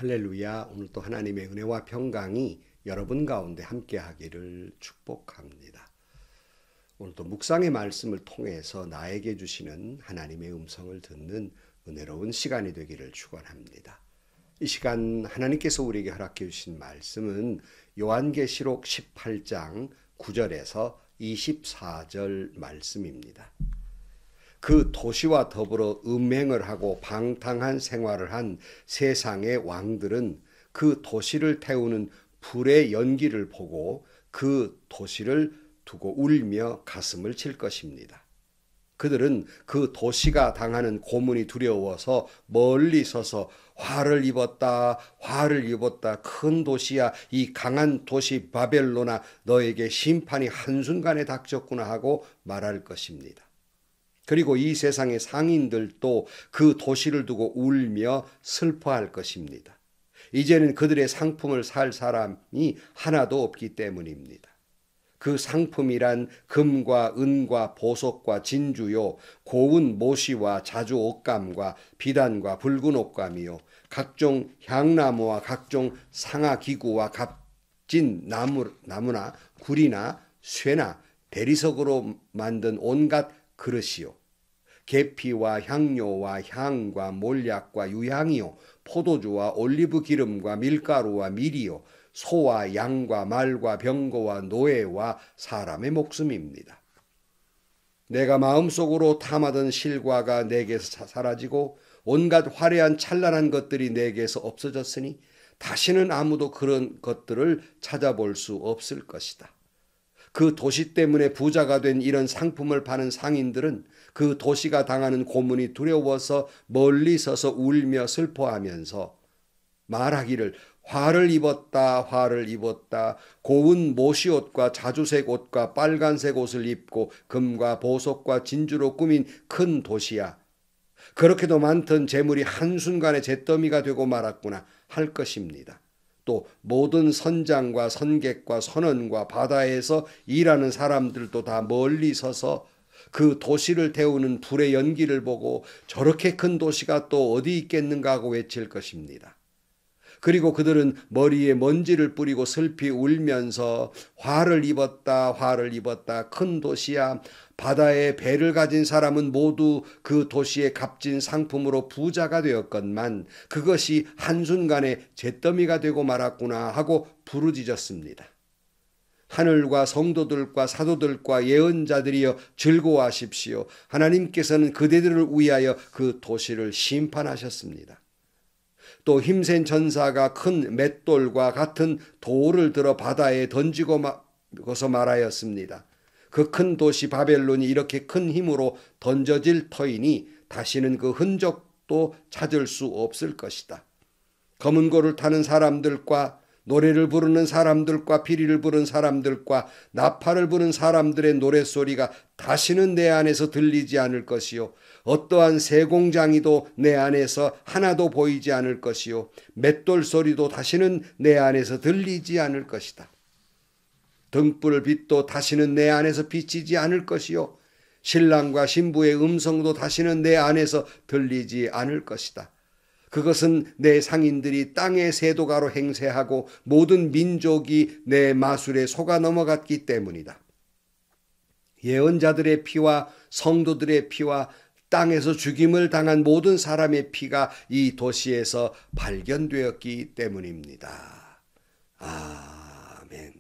할렐루야. 오늘 또 하나님의 은혜와 평강이 여러분 가운데 함께 하기를 축복합니다. 오늘 또 묵상의 말씀을 통해서 나에게 주시는 하나님의 음성을 듣는 은혜로운 시간이 되기를 축원합니다. 이 시간 하나님께서 우리에게 허락해 주신 말씀은 요한계시록 18장 9절에서 24절 말씀입니다. 그 도시와 더불어 음행을 하고 방탕한 생활을 한 세상의 왕들은 그 도시를 태우는 불의 연기를 보고 그 도시를 두고 울며 가슴을 칠 것입니다. 그들은 그 도시가 당하는 고문이 두려워서 멀리 서서 화를 입었다, 화를 입었다. 큰 도시야, 이 강한 도시 바벨론아, 너에게 심판이 한순간에 닥쳤구나 하고 말할 것입니다. 그리고 이 세상의 상인들도 그 도시를 두고 울며 슬퍼할 것입니다. 이제는 그들의 상품을 살 사람이 하나도 없기 때문입니다. 그 상품이란 금과 은과 보석과 진주요, 고운 모시와 자주 옷감과 비단과 붉은 옷감이요, 각종 향나무와 각종 상아기구와 값진 나무나 구리나 쇠나 대리석으로 만든 온갖 그릇이요, 계피와 향료와 향과 몰약과 유향이요, 포도주와 올리브 기름과 밀가루와 밀이요, 소와 양과 말과 병거와 노예와 사람의 목숨입니다. 내가 마음속으로 탐하던 실과가 내게서 사라지고 온갖 화려한 찬란한 것들이 내게서 없어졌으니 다시는 아무도 그런 것들을 찾아볼 수 없을 것이다. 그 도시 때문에 부자가 된 이런 상품을 파는 상인들은 그 도시가 당하는 고문이 두려워서 멀리 서서 울며 슬퍼하면서 말하기를 화를 입었다, 화를 입었다. 고운 모시옷과 자주색 옷과 빨간색 옷을 입고 금과 보석과 진주로 꾸민 큰 도시야. 그렇게도 많던 재물이 한순간에 잿더미가 되고 말았구나 할 것입니다. 또 모든 선장과 선객과 선원과 바다에서 일하는 사람들도 다 멀리 서서 그 도시를 태우는 불의 연기를 보고 저렇게 큰 도시가 또 어디 있겠는가 하고 외칠 것입니다. 그리고 그들은 머리에 먼지를 뿌리고 슬피 울면서 화를 입었다, 화를 입었다. 큰 도시야. 바다에 배를 가진 사람은 모두 그 도시의 값진 상품으로 부자가 되었건만 그것이 한순간에 잿더미가 되고 말았구나 하고 부르짖었습니다. 하늘과 성도들과 사도들과 예언자들이여 즐거워하십시오. 하나님께서는 그대들을 위하여 그 도시를 심판하셨습니다. 또 힘센 전사가 큰 맷돌과 같은 돌을 들어 바다에 던지고서 말하였습니다. 그 큰 도시 바벨론이 이렇게 큰 힘으로 던져질 터이니 다시는 그 흔적도 찾을 수 없을 것이다. 검은 고를 타는 사람들과 노래를 부르는 사람들과 피리를 부르는 사람들과 나팔을 부는 사람들의 노랫소리가 다시는 내 안에서 들리지 않을 것이요, 어떠한 새공장이도 내 안에서 하나도 보이지 않을 것이요, 맷돌 소리도 다시는 내 안에서 들리지 않을 것이다. 등불 빛도 다시는 내 안에서 비치지 않을 것이요, 신랑과 신부의 음성도 다시는 내 안에서 들리지 않을 것이다. 그것은 내 상인들이 땅의 세도가로 행세하고 모든 민족이 내 마술에 속아 넘어갔기 때문이다. 예언자들의 피와 성도들의 피와 땅에서 죽임을 당한 모든 사람의 피가 이 도시에서 발견되었기 때문입니다. 아멘.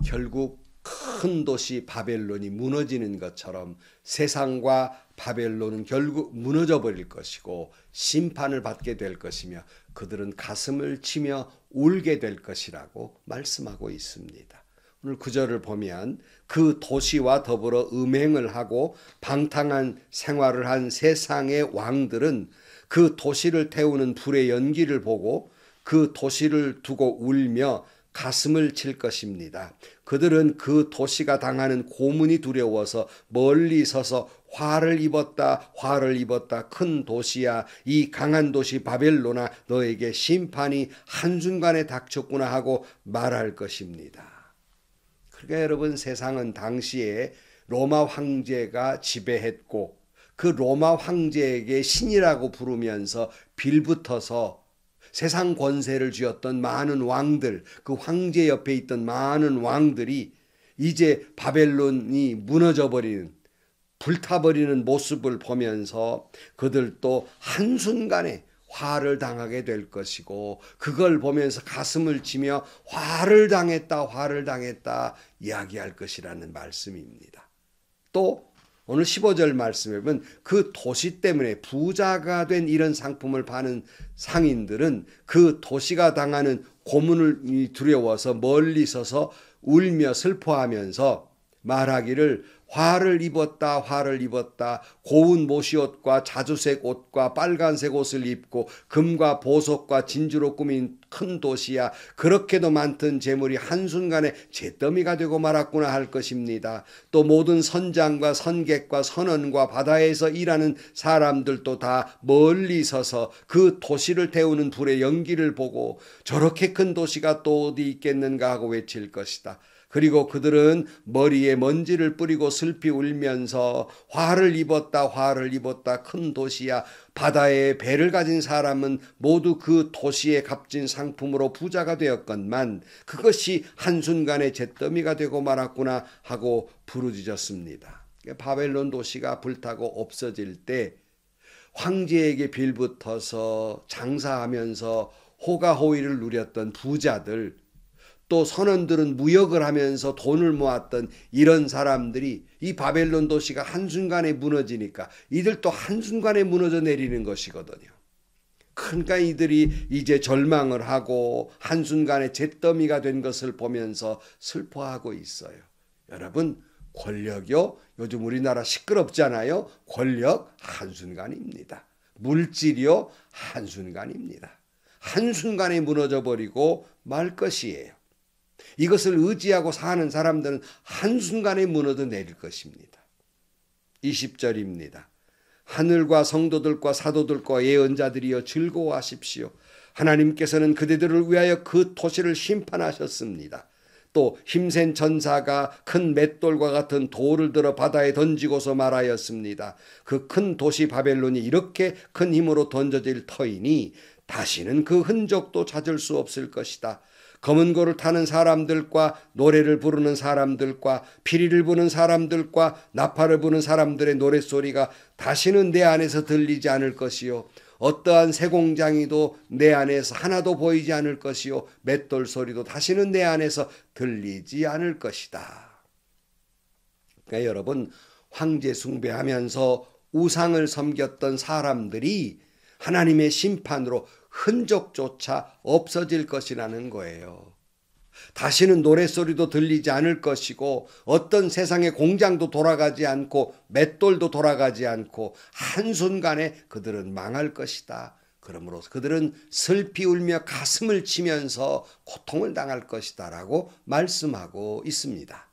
결국 큰 도시 바벨론이 무너지는 것처럼 세상과 바벨론은 결국 무너져 버릴 것이고 심판을 받게 될 것이며 그들은 가슴을 치며 울게 될 것이라고 말씀하고 있습니다. 오늘 9절을 보면 그 도시와 더불어 음행을 하고 방탕한 생활을 한 세상의 왕들은 그 도시를 태우는 불의 연기를 보고 그 도시를 두고 울며 가슴을 칠 것입니다. 그들은 그 도시가 당하는 고문이 두려워서 멀리 서서 화를 입었다, 화를 입었다. 큰 도시야, 이 강한 도시 바벨론아, 너에게 심판이 한순간에 닥쳤구나 하고 말할 것입니다. 그러니까 여러분, 세상은 당시에 로마 황제가 지배했고 그 로마 황제에게 신이라고 부르면서 빌붙어서 세상 권세를 쥐었던 많은 왕들, 그 황제 옆에 있던 많은 왕들이 이제 바벨론이 무너져 버리는, 불타버리는 모습을 보면서 그들도 한순간에 화를 당하게 될 것이고, 그걸 보면서 가슴을 치며 화를 당했다 이야기할 것이라는 말씀입니다. 또 오늘 15절 말씀에 보면 그 도시 때문에 부자가 된 이런 상품을 파는 상인들은 그 도시가 당하는 고문을 두려워서 멀리 서서 울며 슬퍼하면서 말하기를 화를 입었다 고운 모시옷과 자주색 옷과 빨간색 옷을 입고 금과 보석과 진주로 꾸민 큰 도시야, 그렇게도 많던 재물이 한순간에 잿더미가 되고 말았구나 할 것입니다. 또 모든 선장과 선객과 선원과 바다에서 일하는 사람들도 다 멀리 서서 그 도시를 태우는 불의 연기를 보고 저렇게 큰 도시가 또 어디 있겠는가 하고 외칠 것이다. 그리고 그들은 머리에 먼지를 뿌리고 슬피 울면서 화를 입었다 큰 도시야, 바다에 배를 가진 사람은 모두 그 도시의 값진 상품으로 부자가 되었건만 그것이 한순간에 잿더미가 되고 말았구나 하고 부르짖었습니다. 바벨론 도시가 불타고 없어질 때 황제에게 빌붙어서 장사하면서 호가호위를 누렸던 부자들, 또 선원들은 무역을 하면서 돈을 모았던 이런 사람들이 이 바벨론 도시가 한순간에 무너지니까 이들도 한순간에 무너져 내리는 것이거든요. 그러니까 이들이 이제 절망을 하고 한순간에 잿더미가 된 것을 보면서 슬퍼하고 있어요. 여러분, 권력이요, 요즘 우리나라 시끄럽잖아요. 권력 한순간입니다. 물질이요, 한순간입니다. 한순간에 무너져 버리고 말 것이에요. 이것을 의지하고 사는 사람들은 한순간에 무너져 내릴 것입니다. 20절입니다. 하늘과 성도들과 사도들과 예언자들이여 즐거워하십시오. 하나님께서는 그대들을 위하여 그 도시를 심판하셨습니다. 또 힘센 전사가 큰 맷돌과 같은 돌을 들어 바다에 던지고서 말하였습니다. 그 큰 도시 바벨론이 이렇게 큰 힘으로 던져질 터이니 다시는 그 흔적도 찾을 수 없을 것이다. 검은 고를 타는 사람들과 노래를 부르는 사람들과 피리를 부는 사람들과 나팔을 부는 사람들의 노랫소리가 다시는 내 안에서 들리지 않을 것이요, 어떠한 세공장이도 내 안에서 하나도 보이지 않을 것이요, 맷돌 소리도 다시는 내 안에서 들리지 않을 것이다. 그러니까 여러분, 황제 숭배하면서 우상을 섬겼던 사람들이 하나님의 심판으로 흔적조차 없어질 것이라는 거예요. 다시는 노랫소리도 들리지 않을 것이고 어떤 세상의 공장도 돌아가지 않고 맷돌도 돌아가지 않고 한순간에 그들은 망할 것이다. 그러므로 그들은 슬피 울며 가슴을 치면서 고통을 당할 것이다 라고 말씀하고 있습니다.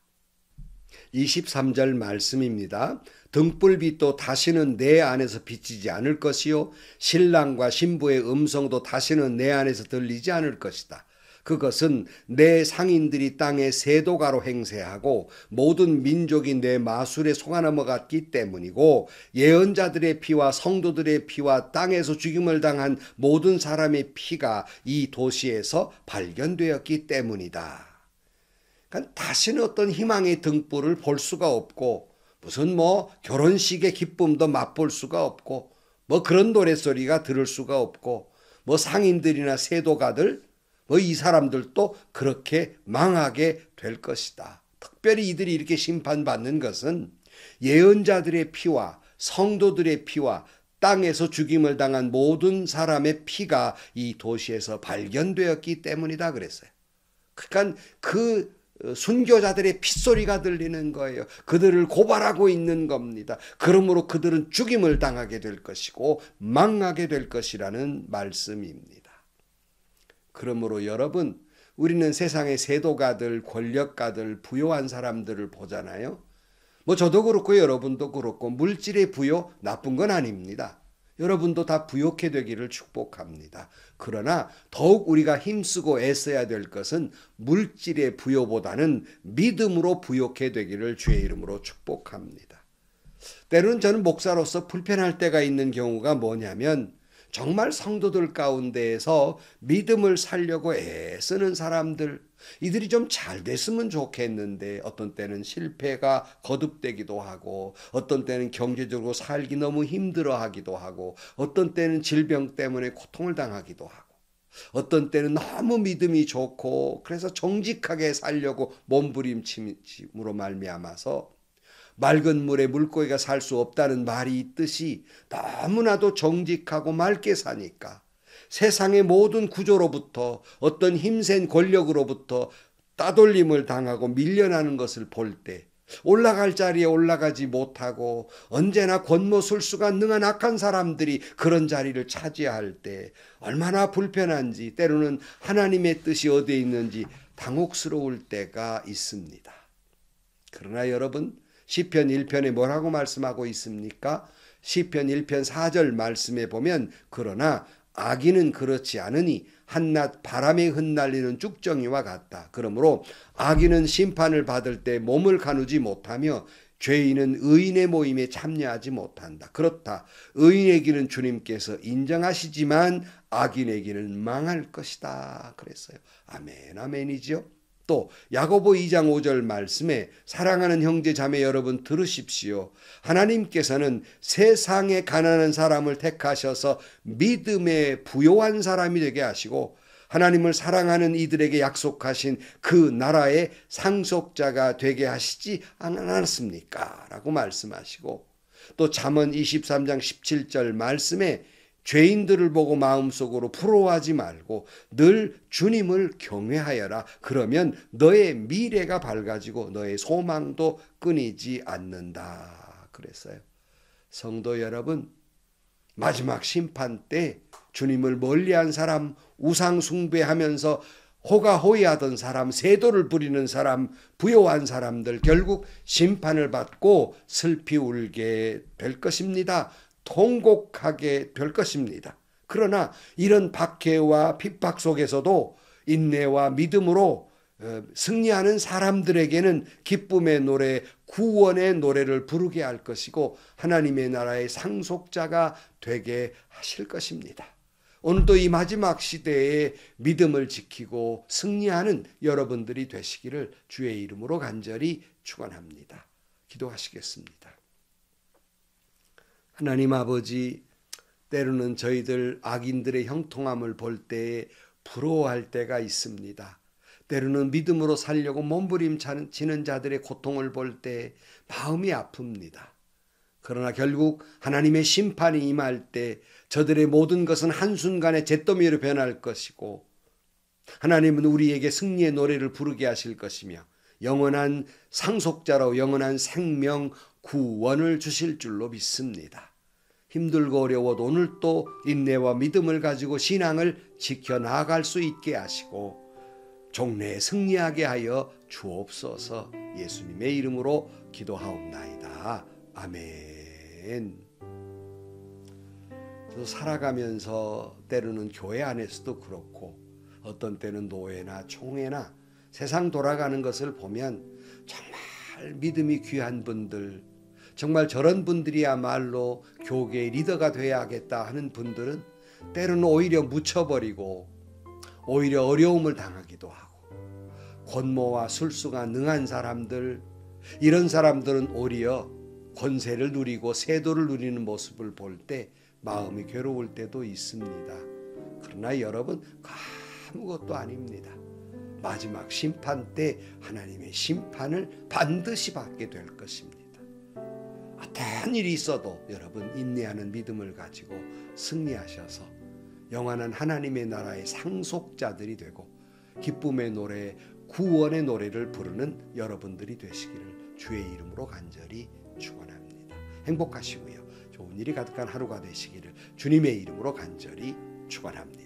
23절 말씀입니다. 등불빛도 다시는 내 안에서 비치지 않을 것이요, 신랑과 신부의 음성도 다시는 내 안에서 들리지 않을 것이다. 그것은 내 상인들이 땅에 세도가로 행세하고 모든 민족이 내 마술에 속아 넘어갔기 때문이고, 예언자들의 피와 성도들의 피와 땅에서 죽임을 당한 모든 사람의 피가 이 도시에서 발견되었기 때문이다. 그러니까 다시는 어떤 희망의 등불을 볼 수가 없고, 무슨 결혼식의 기쁨도 맛볼 수가 없고, 그런 노랫소리가 들을 수가 없고, 상인들이나 세도가들, 이 사람들도 그렇게 망하게 될 것이다. 특별히 이들이 이렇게 심판받는 것은 예언자들의 피와 성도들의 피와 땅에서 죽임을 당한 모든 사람의 피가 이 도시에서 발견되었기 때문이다 그랬어요. 그러니까 그 순교자들의 핏소리가 들리는 거예요. 그들을 고발하고 있는 겁니다. 그러므로 그들은 죽임을 당하게 될 것이고 망하게 될 것이라는 말씀입니다. 그러므로 여러분, 우리는 세상의 세도가들, 권력가들, 부요한 사람들을 보잖아요. 저도 그렇고 여러분도 그렇고 물질의 부요 나쁜 건 아닙니다. 여러분도 다 부욕해 되기를 축복합니다. 그러나 더욱 우리가 힘쓰고 애써야 될 것은 물질의 부요보다는 믿음으로 부욕해 되기를 주의 이름으로 축복합니다. 때로는 저는 목사로서 불편할 때가 있는 경우가 뭐냐면, 정말 성도들 가운데에서 믿음을 살려고 애쓰는 사람들, 이들이 좀 잘 됐으면 좋겠는데 어떤 때는 실패가 거듭되기도 하고 어떤 때는 경제적으로 살기 너무 힘들어하기도 하고 어떤 때는 질병 때문에 고통을 당하기도 하고 어떤 때는 너무 믿음이 좋고 그래서 정직하게 살려고 몸부림침으로 말미암아서 맑은 물에 물고기가 살 수 없다는 말이 있듯이 너무나도 정직하고 맑게 사니까 세상의 모든 구조로부터 어떤 힘센 권력으로부터 따돌림을 당하고 밀려나는 것을 볼 때 올라갈 자리에 올라가지 못하고 언제나 권모술수가 능한 악한 사람들이 그런 자리를 차지할 때 얼마나 불편한지 때로는 하나님의 뜻이 어디에 있는지 당혹스러울 때가 있습니다. 그러나 여러분 시편 1편에 뭐라고 말씀하고 있습니까? 시편 1편 4절 말씀에 보면 그러나 악인은 그렇지 않으니 한낱 바람에 흩날리는 쭉정이와 같다. 그러므로 악인은 심판을 받을 때 몸을 가누지 못하며 죄인은 의인의 모임에 참여하지 못한다. 그렇다. 의인의 길은 주님께서 인정하시지만 악인의 길은 망할 것이다. 그랬어요. 아멘, 아멘이죠. 또 야고보 2장 5절 말씀에 사랑하는 형제 자매 여러분 들으십시오. 하나님께서는 세상에 가난한 사람을 택하셔서 믿음에 부요한 사람이 되게 하시고 하나님을 사랑하는 이들에게 약속하신 그 나라의 상속자가 되게 하시지 않았습니까? 라고 말씀하시고 또 잠언 23장 17절 말씀에 죄인들을 보고 마음속으로 부러워하지 말고 늘 주님을 경외하여라. 그러면 너의 미래가 밝아지고 너의 소망도 끊이지 않는다. 그랬어요. 성도 여러분, 마지막 심판 때 주님을 멀리한 사람, 우상 숭배하면서 호가호위하던 사람, 세도를 부리는 사람, 부요한 사람들 결국 심판을 받고 슬피 울게 될 것입니다. 통곡하게 될 것입니다. 그러나 이런 박해와 핍박 속에서도 인내와 믿음으로 승리하는 사람들에게는 기쁨의 노래, 구원의 노래를 부르게 할 것이고 하나님의 나라의 상속자가 되게 하실 것입니다. 오늘도 이 마지막 시대에 믿음을 지키고 승리하는 여러분들이 되시기를 주의 이름으로 간절히 축원합니다. 기도하시겠습니다. 하나님 아버지, 때로는 저희들 악인들의 형통함을 볼 때에 부러워할 때가 있습니다. 때로는 믿음으로 살려고 몸부림치는 자들의 고통을 볼 때 마음이 아픕니다. 그러나 결국 하나님의 심판이 임할 때 저들의 모든 것은 한순간에 잿더미로 변할 것이고 하나님은 우리에게 승리의 노래를 부르게 하실 것이며 영원한 상속자로 영원한 생명, 구원을 주실 줄로 믿습니다. 힘들고 어려워도 오늘 또 인내와 믿음을 가지고 신앙을 지켜나갈 수 있게 하시고 종래에 승리하게 하여 주옵소서. 예수님의 이름으로 기도하옵나이다. 아멘. 저도 살아가면서 때로는 교회 안에서도 그렇고 어떤 때는 노예나 총회나 세상 돌아가는 것을 보면 정말 믿음이 귀한 분들, 정말 저런 분들이야말로 교계의 리더가 돼야겠다 하는 분들은 때로는 오히려 묻혀버리고 오히려 어려움을 당하기도 하고 권모와 술수가 능한 사람들, 이런 사람들은 오히려 권세를 누리고 세도를 누리는 모습을 볼 때 마음이 괴로울 때도 있습니다. 그러나 여러분, 아무것도 아닙니다. 마지막 심판 때 하나님의 심판을 반드시 받게 될 것입니다. 어떤 일이 있어도 여러분 인내하는 믿음을 가지고 승리하셔서 영원한 하나님의 나라의 상속자들이 되고 기쁨의 노래, 구원의 노래를 부르는 여러분들이 되시기를 주의 이름으로 간절히 축원합니다. 행복하시고요. 좋은 일이 가득한 하루가 되시기를 주님의 이름으로 간절히 축원합니다.